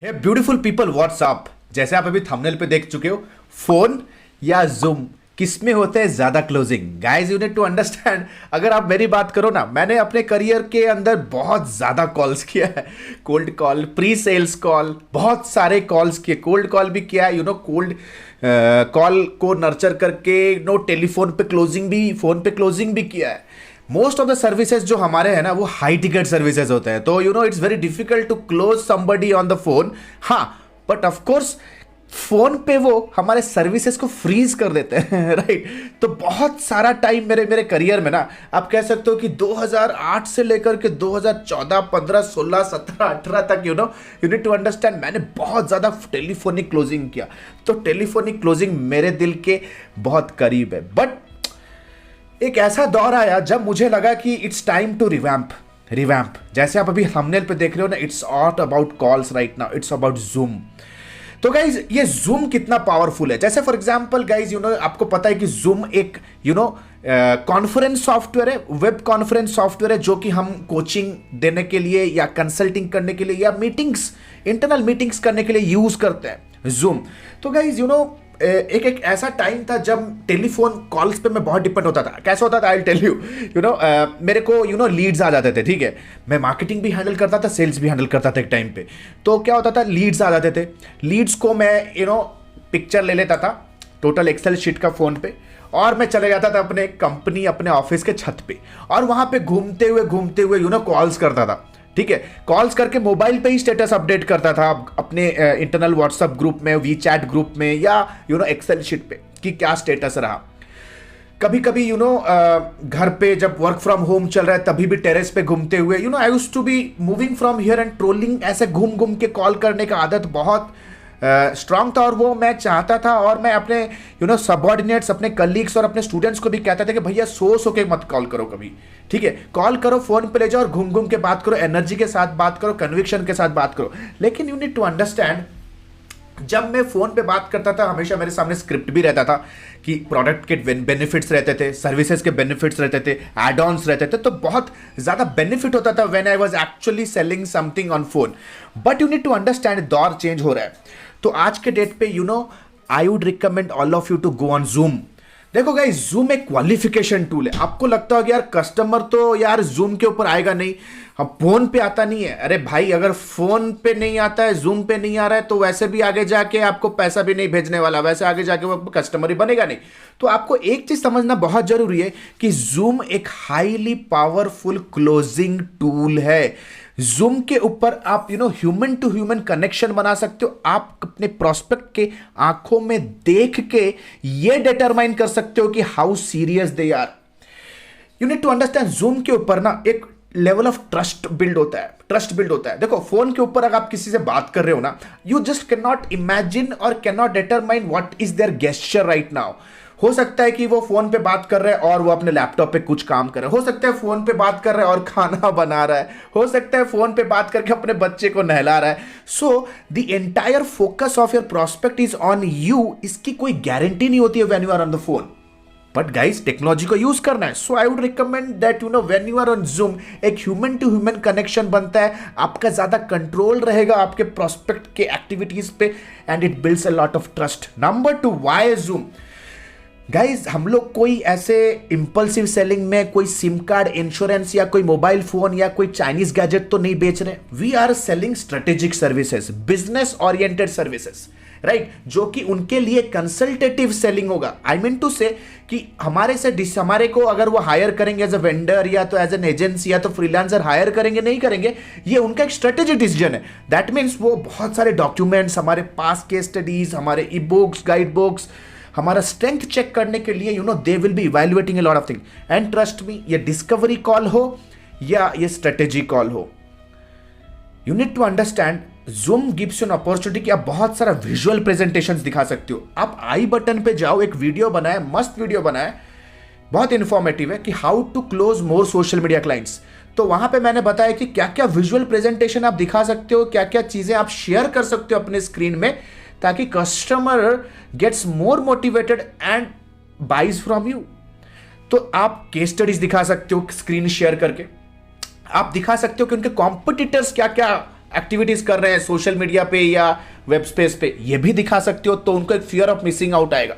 हे beautiful people WhatsApp. जैसे आप अभी थंबनेल पे देख चुके हो, फोन या जूम किस में होते हैं ज्यादा closing. Guys you need to understand. अगर आप मेरी बात करो ना, मैंने अपने करियर के अंदर बहुत ज्यादा कॉल्स किया है। Cold call, pre sales call, बहुत सारे कॉल्स किए। कोल्ड कॉल भी किया है, कोल्ड कॉल को नर्चर करके टेलीफोन पे क्लोजिंग भी, फोन पे क्लोजिंग भी किया है। मोस्ट ऑफ द सर्विसेज जो हमारे हैं ना, वो हाई टिकट सर्विसेज होते हैं, तो it's very difficult to close somebody on the phone. हाँ, बट ऑफ कोर्स फोन पे वो हमारे सर्विसेज को फ्रीज कर देते हैं राइट। तो बहुत सारा टाइम मेरे करियर में ना, आप कह सकते हो कि 2008 से लेकर के 2014, 15, 16, 17, 18 तक यू नीड टू अंडरस्टैंड, मैंने बहुत ज्यादा टेलीफोनिक क्लोजिंग किया। तो टेलीफोनिक क्लोजिंग मेरे दिल के बहुत करीब है। बट एक ऐसा दौर आया जब मुझे लगा कि इट्स टाइम टू रिवैम्प। जैसे आप अभी थंबनेल पे देख रहे हो ना, it's not about calls right now, it's about zoom. तो गाइज ये जूम कितना पावरफुल है। जैसे फॉर एग्जांपल गाइज आपको पता है कि जूम एक कॉन्फ्रेंस सॉफ्टवेयर है, वेब कॉन्फ्रेंस सॉफ्टवेयर है, जो कि हम कोचिंग देने के लिए या कंसल्टिंग करने के लिए या मीटिंग्स, इंटरनल मीटिंग्स करने के लिए यूज करते हैं जूम। तो गाइज एक ऐसा टाइम था जब टेलीफोन कॉल्स पे मैं बहुत डिपेंड होता था। कैसा होता था, आई टेल यू। मेरे को लीड्स आ जाते थे, ठीक है। मैं मार्केटिंग भी हैंडल करता था, सेल्स भी हैंडल करता था एक टाइम पे। तो क्या होता था, लीड्स आ जाते थे। लीड्स को मैं पिक्चर ले लेता था टोटल एक्सेल शीट का फोन पे, और मैं चले जाता था अपने कंपनी, अपने ऑफिस के छत पे, और वहां पे घूमते हुए कॉल्स करता था, ठीक है। कॉल्स करके मोबाइल पे ही स्टेटस अपडेट करता था अपने इंटरनल व्हाट्सएप ग्रुप में, वी चैट ग्रुप में, या एक्सेल शीट पे कि क्या स्टेटस रहा। कभी कभी घर पे जब वर्क फ्रॉम होम चल रहा है, तभी भी टेरेस पे घूमते हुए I used to be moving from here and trolling. ऐसे घूम घूम के कॉल करने का आदत बहुत स्ट्रांग था, और वो मैं चाहता था। और मैं अपने सबऑर्डिनेट्स, अपने कलीग्स और अपने स्टूडेंट्स को भी कहता था कि भैया सो के मत कॉल करो कभी, ठीक है। कॉल करो, फोन पे ले जाओ और घूम घूम के बात करो, एनर्जी के साथ बात करो, कन्विक्शन के साथ बात करो। लेकिन यू नीड टू अंडरस्टैंड, जब मैं फोन पे बात करता था, हमेशा मेरे सामने स्क्रिप्ट भी रहता था कि प्रोडक्ट के बेनिफिट्स रहते थे, सर्विसेज के बेनिफिट्स रहते थे, एड ऑन्स रहते थे। तो बहुत ज्यादा बेनिफिट होता था when I was actually selling something on phone. But you need to understand, दौर चेंज हो रहा है। तो आज के डेट पे I would recommend all of you to go on Zoom. देखो गाइस, जूम एक क्वालिफिकेशन टूल है। आपको लगता है कि यार कस्टमर तो यार जूम के ऊपर आएगा नहीं, हम फोन पे आता नहीं है। अरे भाई, अगर फोन पे नहीं आता है, जूम पे नहीं आ रहा है, तो वैसे भी आगे जाके आपको पैसा भी नहीं भेजने वाला, वैसे आगे जाके वो कस्टमर ही बनेगा नहीं। तो आपको एक चीज समझना बहुत जरूरी है कि जूम एक हाईली पावरफुल क्लोजिंग टूल है। जूम के ऊपर आप ह्यूमन टू ह्यूमन कनेक्शन बना सकते हो। आप अपने प्रोस्पेक्ट के आंखों में देख के ये डिटरमाइन कर सकते हो कि how serious they are. You need to understand, Zoom के ऊपर ना एक लेवल ऑफ ट्रस्ट बिल्ड होता है। देखो, फोन के ऊपर अगर आप किसी से बात कर रहे हो ना, you just can not imagine और can not determine what is their gesture right now. हो सकता है कि वो फोन पे बात कर रहा है और वो अपने लैपटॉप पे कुछ काम कर रहा है। हो सकता है फोन पे बात कर रहा है और खाना बना रहा है। हो सकता है फोन पे बात करके अपने बच्चे को नहला रहा है। So the entire focus of your prospect is on you. इसकी कोई गारंटी नहीं होती है when you are on the phone. But guys, technology को यूज करना है। So I would recommend that when you are on Zoom, एक ह्यूमन टू ह्यूमन कनेक्शन बनता है, आपका ज्यादा कंट्रोल रहेगा आपके प्रोस्पेक्ट के एक्टिविटीज पे, and it builds a lot of trust. Number 2, why zoom. Guys, हम लोग कोई ऐसे इंपल्सिव सेलिंग में कोई सिम कार्ड, इंश्योरेंस या कोई मोबाइल फोन या कोई चाइनीज गैजेट तो नहीं बेच रहे। We are selling strategic services, business oriented services, right, जो कि उनके लिए कंसल्टेटिव सेलिंग होगा। आई मीन टू से कि हमारे को अगर वो हायर करेंगे एज अ वेंडर या तो एज एन एजेंसी या तो फ्रीलांसर हायर करेंगे, नहीं करेंगे, ये उनका एक स्ट्रेटेजिक डिसीजन है। दैट मीन्स वो बहुत सारे डॉक्यूमेंट्स, हमारे पास केस स्टडीज, हमारे ई बुक्स, गाइड बुक्स, हमारा स्ट्रेंथ चेक करने के लिए they will be evaluating a lot of thing. And trust me, ये डिस्कवरी कॉल हो या ये स्ट्रेटेजी कॉल हो, you need to understand, Zoom gives you an opportunity कि आप बहुत सारा विजुअल प्रेजेंटेशंस दिखा सकते हो। आप आई बटन पे जाओ, एक वीडियो बनाए, मस्त वीडियो बनाए, बहुत इंफॉर्मेटिव है कि how to close more social media clients. तो वहां पे मैंने बताया कि क्या क्या विजुअल प्रेजेंटेशन आप दिखा सकते हो, क्या क्या चीजें आप शेयर कर सकते हो अपने स्क्रीन में, ताकि customer gets more motivated and buys from you. तो आप केस स्टडीज दिखा सकते हो स्क्रीन शेयर करके, आप दिखा सकते हो कि उनके कॉम्पिटिटर्स क्या क्या एक्टिविटीज कर रहे हैं सोशल मीडिया पे या वेब स्पेस पे, ये भी दिखा सकते हो, तो उनको एक फियर ऑफ मिसिंग आउट आएगा।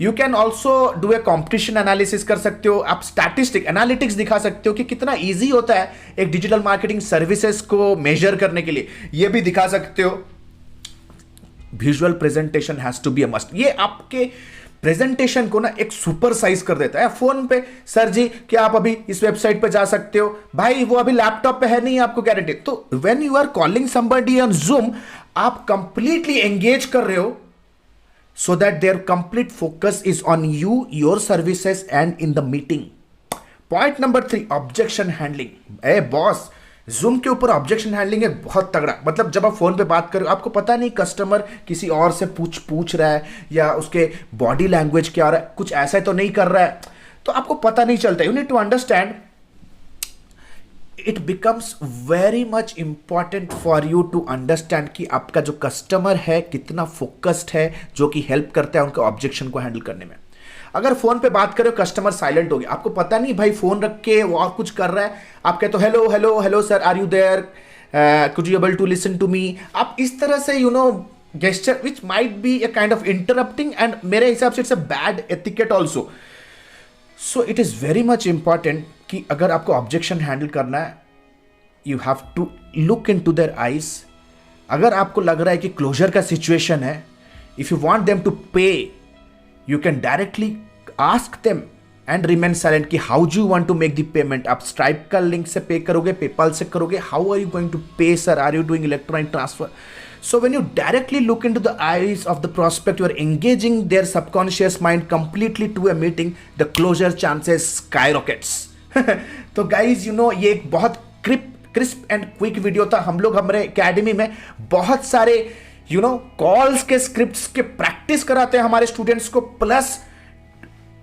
You can also do a competition analysis कर सकते हो, आप स्टैटिस्टिक एनालिटिक्स दिखा सकते हो कि कितना ईजी होता है एक डिजिटल मार्केटिंग सर्विसेज को मेजर करने के लिए, ये भी दिखा सकते हो। Visual presentation has to be a must, ये आपके प्रेजेंटेशन को ना एक सुपर साइज कर देता है। फोन पे सर जी क्या आप अभी इस वेबसाइट पे जा सकते हो, भाई वो अभी लैपटॉप पे है नहीं आपको गारंटी। तो when you are calling somebody on Zoom, आप कंप्लीटली एंगेज कर रहे हो so that their complete focus is on you, your services and in the meeting. Point number 3, objection handling. Boss, zoom के ऊपर ऑब्जेक्शन हैंडलिंग है बहुत तगड़ा। मतलब जब आप फोन पे बात कर रहे हो, आपको पता नहीं कस्टमर किसी और से पूछ रहा है या उसके बॉडी लैंग्वेज क्या आ रहा है, कुछ ऐसा तो नहीं कर रहा है, तो आपको पता नहीं चलता। You need to understand, it becomes very much important for you to understand कि आपका जो कस्टमर है कितना फोकस्ड है, जो कि हेल्प करता है उनके ऑब्जेक्शन को हैंडल करने में। अगर फोन पे बात करो, कस्टमर साइलेंट हो गया, आपको पता नहीं भाई फोन रख के वो और कुछ कर रहा है, आप कहते हो hello hello hello sir, are you there, could you able to listen to me. आप इस तरह से you know gesture which might be a kind of interrupting, and मेरे हिसाब से it's a bad etiquette also. So it is very much important कि अगर आपको ऑब्जेक्शन हैंडल करना है, you have to look into their eyes. अगर आपको लग रहा है कि क्लोजर का सिचुएशन है, if you want them to pay, you can directly ask them and remain silent कि how do you want to make the payment. आप स्ट्राइप का लिंक से पे करोगे, पेपाल से करोगे, how are you going to pay sir, are you doing electronic transfer. So when you directly look into the eyes of the prospect, you are engaging their subconscious mind completely to a meeting, the closure chances skyrockets. तो guys, you know, ये एक बहुत crisp and quick video था। हम लोग हमारे academy में बहुत सारे यू नो कॉल्स के स्क्रिप्ट्स के प्रैक्टिस कराते हैं हमारे स्टूडेंट्स को, प्लस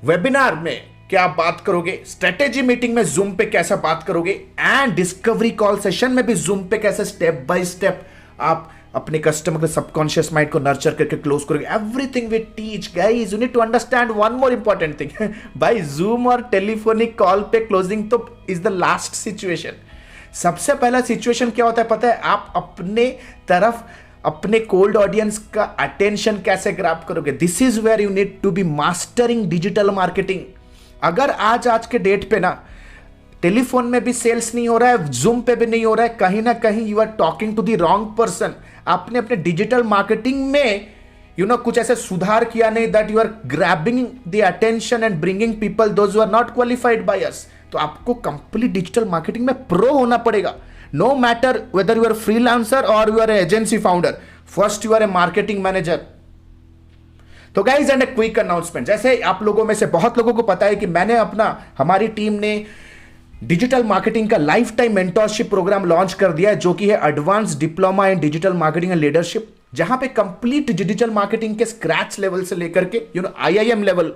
वेबिनार में क्या आप बात करोगे, स्ट्रेटेजी मीटिंग में जूम पे कैसा बात करोगे, एंड डिस्कवरी कॉल सेशन में भी जूम पे कैसे स्टेप बाय स्टेप आप अपने कस्टमर के सबकॉन्शियस माइंड को नर्चर करके क्लोज करोगे। Everything we teach guys, you need to understand one more important thing. भाई जूम और टेलीफोनिक कॉल पे क्लोजिंग तो इज द लास्ट सिचुएशन। सबसे पहला सिचुएशन क्या होता है पता है, आप अपने तरफ अपने कोल्ड ऑडियंस का अटेंशन कैसे ग्रैब करोगे। This is where you need to be mastering digital marketing. अगर आज के डेट पे ना टेलीफोन में भी सेल्स नहीं हो रहा है, जूम पे भी नहीं हो रहा है, कहीं ना कहीं you are talking to the wrong person. आपने अपने डिजिटल मार्केटिंग में यू नो कुछ ऐसे सुधार किया नहीं, that you are grabbing the attention and bringing people those who are not qualified by us. तो आपको कंप्लीट डिजिटल मार्केटिंग में प्रो होना पड़ेगा, no matter whether you are freelancer और you are agency founder, first you are a marketing manager. तो guys and a quick announcement, जैसे आप लोगों में से बहुत लोगों को पता है कि मैंने हमारी टीम ने डिजिटल मार्केटिंग का life time mentorship program launch कर दिया है, जो कि है advance diploma in digital marketing and leadership, जहां पे कंप्लीट डिजिटल मार्केटिंग के स्क्रैच लेवल से लेकर के यू नो IIM लेवल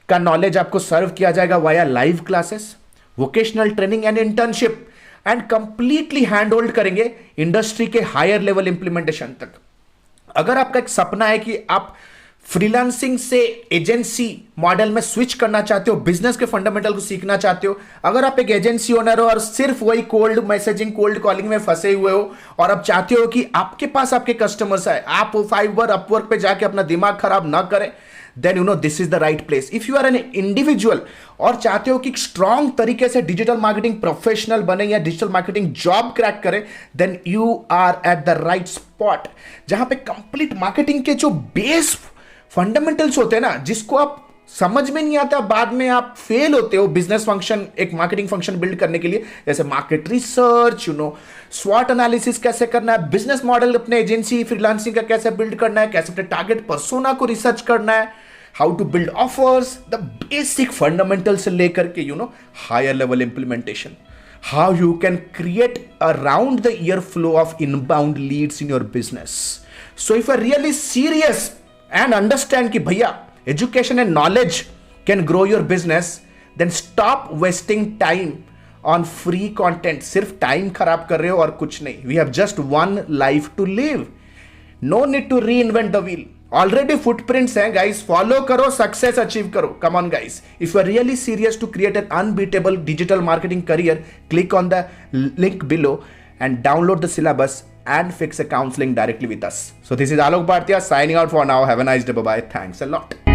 का नॉलेज आपको सर्व किया जाएगा via live classes, vocational training and internship, and completely hand hold करेंगे इंडस्ट्री के हायर लेवल इंप्लीमेंटेशन तक। अगर आपका एक सपना है कि आप फ्रीलांसिंग से एजेंसी मॉडल में स्विच करना चाहते हो, बिजनेस के फंडामेंटल को सीखना चाहते हो, अगर आप एक एजेंसी ओनर हो और सिर्फ वही कोल्ड मैसेजिंग कोल्ड कॉलिंग में फंसे हुए हो और आप चाहते हो कि आपके पास आपके कस्टमर्स आए, आप फाइवर अपवर्क पे जाके अपना दिमाग खराब ना करें, then you know this is the right place. If you are an individual और चाहते हो कि स्ट्रांग तरीके से डिजिटल मार्केटिंग प्रोफेशनल बने या डिजिटल मार्केटिंग जॉब क्रैक करें, then you are at the right spot, जहां पे कंप्लीट मार्केटिंग के जो बेस फंडामेंटल्स होते हैं ना, जिसको आप समझ में नहीं आता, बाद में आप फेल होते हो बिजनेस फंक्शन, एक मार्केटिंग फंक्शन बिल्ड करने के लिए, जैसे मार्केट रिसर्च, यू नो स्वॉट एनालिसिस कैसे करना है, बिजनेस मॉडल अपने एजेंसी फ्रीलांसिंग का कैसे बिल्ड करना है, कैसे अपने टारगेट पर्सोना को रिसर्च करना है, how to build offers, the basic fundamental से लेकर के you know higher level implementation, how you can create around the ear flow of inbound leads in your business. So if you are really serious and understand कि भैया education and knowledge can grow your business, then stop wasting time on free content. सिर्फ time खराब कर रहे हो और कुछ नहीं. We have just one life to live. No need to reinvent the wheel. Already footprints हैं गाइस, फॉलो करो, सक्सेस अचीव करो. Come on guys, if you are really serious to create an unbeatable digital marketing career, click on the link below and download the syllabus and fix a counseling directly with us. So this is Alok Bhartia signing out for now. Have a nice day. Bye bye. Thanks a lot.